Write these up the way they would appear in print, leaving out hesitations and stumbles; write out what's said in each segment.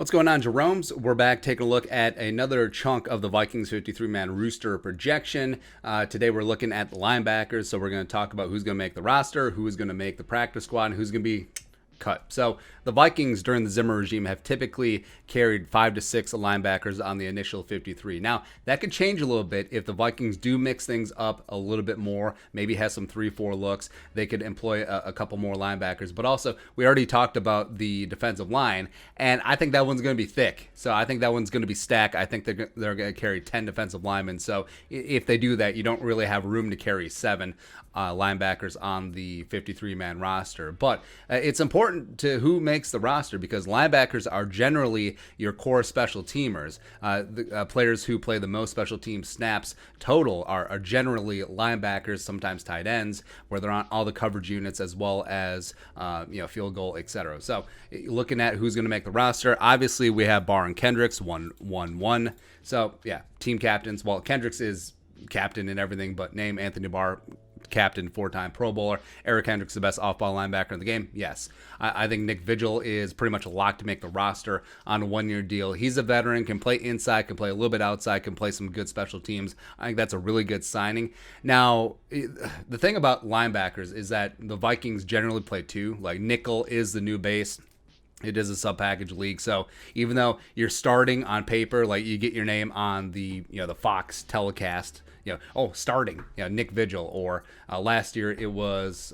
What's going on, Jerome's? We're back taking a look at another chunk of the Vikings 53-man rooster projection. Today we're looking at the linebackers, so we're going to talk about who's going to make the roster, who's going to make the practice squad, and who's going to be cut. So the Vikings during the Zimmer regime have typically carried 5 to 6 linebackers on the initial 53. Now, that could change a little bit if the Vikings do mix things up a little bit more, maybe has some 3-4 looks. They could employ a couple more linebackers. But also, we already talked about the defensive line, and I think that one's going to be thick. So I think that one's going to be stacked. I think they're going to carry 10 defensive linemen. So if they do that, you don't really have room to carry 7 linebackers on the 53-man roster. But it's important to who makes the roster because linebackers are generally your core special teamers. The players who play the most special team snaps total are generally linebackers, sometimes tight ends, where they're on all the coverage units as well as field goal, etc. So looking at who's going to make the roster, obviously we have Barr and Kendricks, 1-1-1. So yeah, team captains. Well, Kendricks is captain and everything, but name Anthony Barr, captain, 4-time Pro Bowler. Eric Hendricks, the best off-ball linebacker in the game? Yes. I think Nick Vigil is pretty much locked to make the roster on a 1-year deal. He's a veteran, can play inside, can play a little bit outside, can play some good special teams. I think that's a really good signing. Now, the thing about linebackers is that the Vikings generally play 2. Like, nickel is the new base. It is a sub-package league, so even though you're starting on paper, like you get your name on the the Fox telecast, starting, Nick Vigil, or last year it was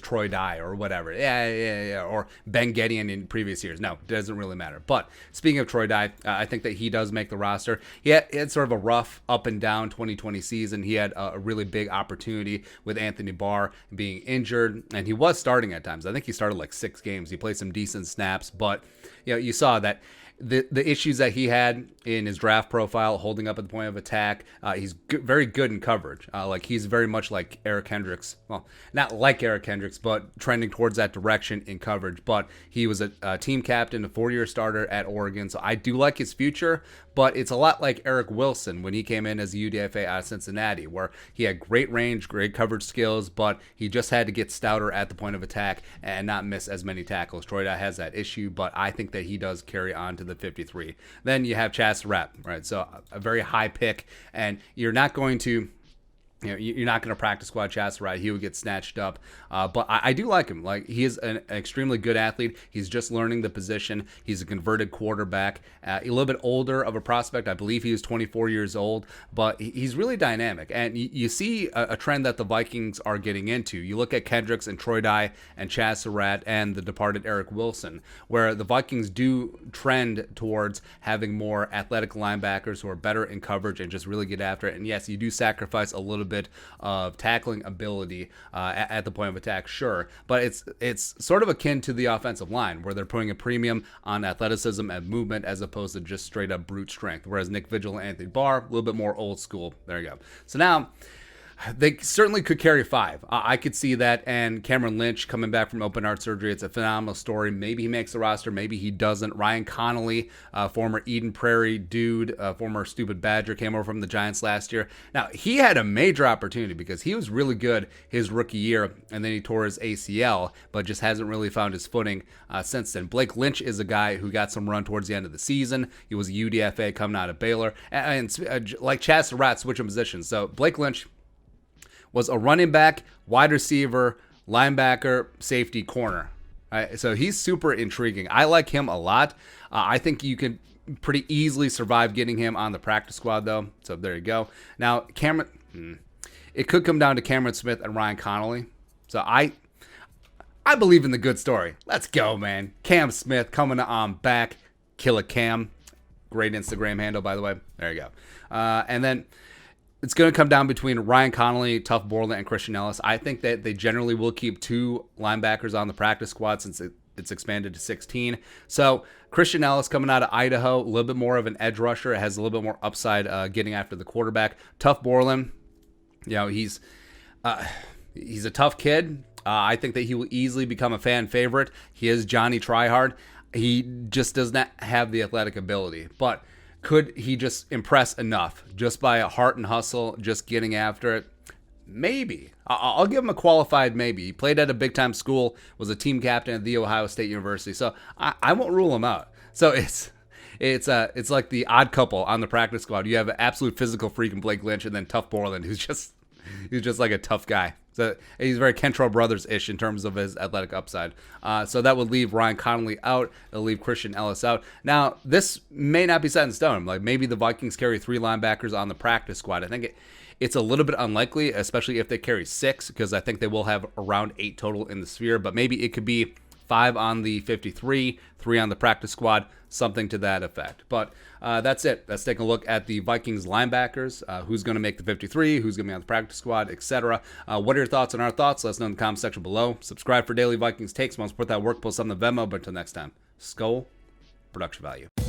Troy Dye or whatever, or Ben Gedeon in previous years. No, it doesn't really matter. But speaking of Troy Dye, I think that he does make the roster. He had sort of a rough up and down 2020 season. He had a really big opportunity with Anthony Barr being injured, and he was starting at times. I think he started like 6 games. He played some decent snaps, but you saw that the issues that he had in his draft profile, holding up at the point of attack, he's very good in coverage. Like he's very much like Eric Hendricks. Well, not like Eric Hendricks, but trending towards that direction in coverage. But he was a team captain, a 4-year starter at Oregon, so I do like his future. But it's a lot like Eric Wilson when he came in as a UDFA out of Cincinnati, where he had great range, great coverage skills, but he just had to get stouter at the point of attack and not miss as many tackles. Troy Dye has that issue, but I think that he does carry on to the 53. Then you have Chaz Surratt, right? So a very high pick, and you're not going to you're not going to practice squad Chaz Surratt. He would get snatched up. But I do like him. Like, he is an extremely good athlete. He's just learning the position. He's a converted quarterback. A little bit older of a prospect. I believe he was 24 years old. But he's really dynamic. And you see a trend that the Vikings are getting into. You look at Kendricks and Troy Dye and Chaz Surratt and the departed Eric Wilson, where the Vikings do trend towards having more athletic linebackers who are better in coverage and just really get after it. And yes, you do sacrifice a little bit of tackling ability at the point of attack, sure, but it's sort of akin to the offensive line where they're putting a premium on athleticism and movement as opposed to just straight up brute strength, whereas Nick Vigil and Anthony Barr, a little bit more old school. There you go. So now they certainly could carry 5. I could see that. And Cameron Lynch coming back from open heart surgery. It's a phenomenal story. Maybe he makes the roster. Maybe he doesn't. Ryan Connolly, former Eden Prairie dude, former Stupid Badger, came over from the Giants last year. Now, he had a major opportunity because he was really good his rookie year, and then he tore his ACL, but just hasn't really found his footing since then. Blake Lynch is a guy who got some run towards the end of the season. He was a UDFA coming out of Baylor. And like Chaz Surratt, switching positions. So Blake Lynch was a running back, wide receiver, linebacker, safety, corner. So he's super intriguing. I like him a lot. I think you could pretty easily survive getting him on the practice squad, though. So there you go. Now, it could come down to Cameron Smith and Ryan Connolly. So I believe in the good story. Let's go, man. Cam Smith coming on back. Kill a Cam. Great Instagram handle, by the way. There you go. And then it's going to come down between Ryan Connolly, Tuff Borland, and Christian Ellis. I think that they generally will keep 2 linebackers on the practice squad since it's expanded to 16. So Christian Ellis coming out of Idaho, a little bit more of an edge rusher. It has a little bit more upside getting after the quarterback. Tuff Borland, he's a tough kid. I think that he will easily become a fan favorite. He is Johnny Tryhard. He just does not have the athletic ability, but could he just impress enough just by a heart and hustle, just getting after it? Maybe. I'll give him a qualified maybe. He played at a big-time school, was a team captain at The Ohio State University, so I won't rule him out. So it's like the odd couple on the practice squad. You have an absolute physical freak in Blake Lynch, and then Tough Borland, he's just like a tough guy. So he's very Kentrell Brothers-ish in terms of his athletic upside. So that would leave Ryan Connolly out. It'll leave Christian Ellis out. Now, this may not be set in stone. Like maybe the Vikings carry 3 linebackers on the practice squad. I think it's a little bit unlikely, especially if they carry 6, because I think they will have around 8 total in the sphere. But maybe it could be 5 on the 53, 3 on the practice squad, something to that effect. But that's it. Let's take a look at the Vikings linebackers. Who's going to make the 53, who's going to be on the practice squad, etc. What are your thoughts on our thoughts? Let us know in the comment section below. Subscribe for daily Vikings takes. Want to support that work, post on the Venmo. But until next time, Skull Production Value.